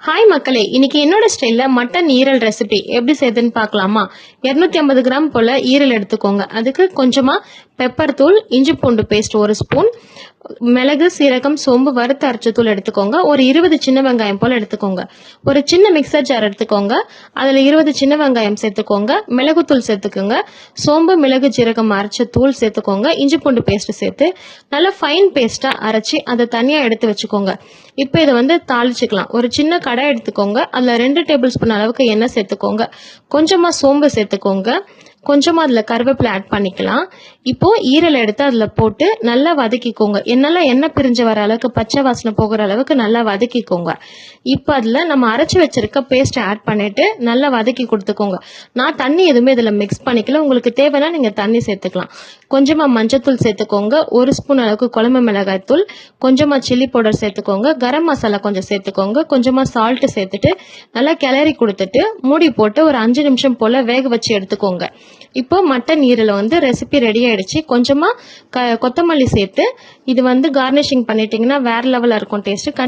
Hi மக்களே, இன்னைக்கு என்னோட ஸ்டைல்ல மட்டன் ஈரல் ரெசிபி எப்படி செய்யுதுன்னு பார்க்கலாமா? 250 கிராம் போல ஈரல் எடுத்துக்கோங்க. அதுக்கு கொஞ்சமா பெப்பர் தூள், இஞ்சி பூண்டு பேஸ்ட் 1 ஸ்பூன், மிளகு, சீரகம், சோம்பு வறுத்து அரைச்ச தூள் எடுத்துக்கோங்க. ஒரு 20 சின்ன வெங்காயம் போல எடுத்துக்கோங்க. ஒரு சின்ன மிக்சர் ஜார் எடுத்துக்கோங்க. அதுல 20 சின்ன வெங்காயம் சேர்த்துக்கோங்க. மிளகுத்தூள் சேர்த்துக்கோங்க. சோம்பு, மிளகு, ஜீரகம் அரைச்ச தூள் சேர்த்துக்கோங்க. இஞ்சி பூண்டு பேஸ்ட் சேர்த்து நல்லா ஃபைன் பேஸ்டா அரைச்சி அதை தனியா எடுத்து வச்சுக்கோங்க. இப்போ இதை தாளிச்சுக்கலாம். ஒரு சின்ன கடாய் எடுத்துக்கோங்க. அதுல 2 டேபிள் ஸ்பூன் அளவுக்கு எண்ணெய் சேர்த்துக்கோங்க. கொஞ்சமா சோம்பு சேர்த்துக்கோங்க. கொஞ்சமா அதுல கருவேப்பிலை ஆட் பண்ணிக்கலாம். இப்போ ஈரல் எடுத்து அதுல போட்டு நல்லா வதக்கிக்கோங்க. எண்ணெய் பிரிஞ்சு வர அளவுக்கு, பச்சை வாசனை போகிற அளவுக்கு நல்லா வதக்கிக்கோங்க. இப்போ அதுல நம்ம அரைச்சு வச்சிருக்க பேஸ்ட் ஆட் பண்ணிட்டு நல்லா வதக்கி கொடுத்துக்கோங்க. நான் தண்ணி எதுவுமே இதுல மிக்ஸ் பண்ணிக்கல. உங்களுக்கு தேவைன்னா நீங்க தண்ணி சேர்த்துக்கலாம். கொஞ்சமா மஞ்சத்தூள் சேர்த்துக்கோங்க. 1 ஸ்பூன் அளவுக்கு குழம்பு மிளகாய் தூள், கொஞ்சமா சில்லி பவுடர் சேர்த்துக்கோங்க. கரம் மசாலா கொஞ்சம் சேர்த்துக்கோங்க. கொஞ்சமா சால்ட் சேர்த்துட்டு நல்லா கிளறி கொடுத்துட்டு மூடி போட்டு ஒரு 5 நிமிஷம் போல வேக வச்சு எடுத்துக்கோங்க. இப்போ மட்டன் ஈரல ரெசிபி ரெடி ஆயிடுச்சு. கொஞ்சமா கொத்தமல்லி சேர்த்து இது கார்னிஷிங் பண்ணிட்டீங்கன்னா வேற லெவல்ல இருக்கும் டேஸ்ட்.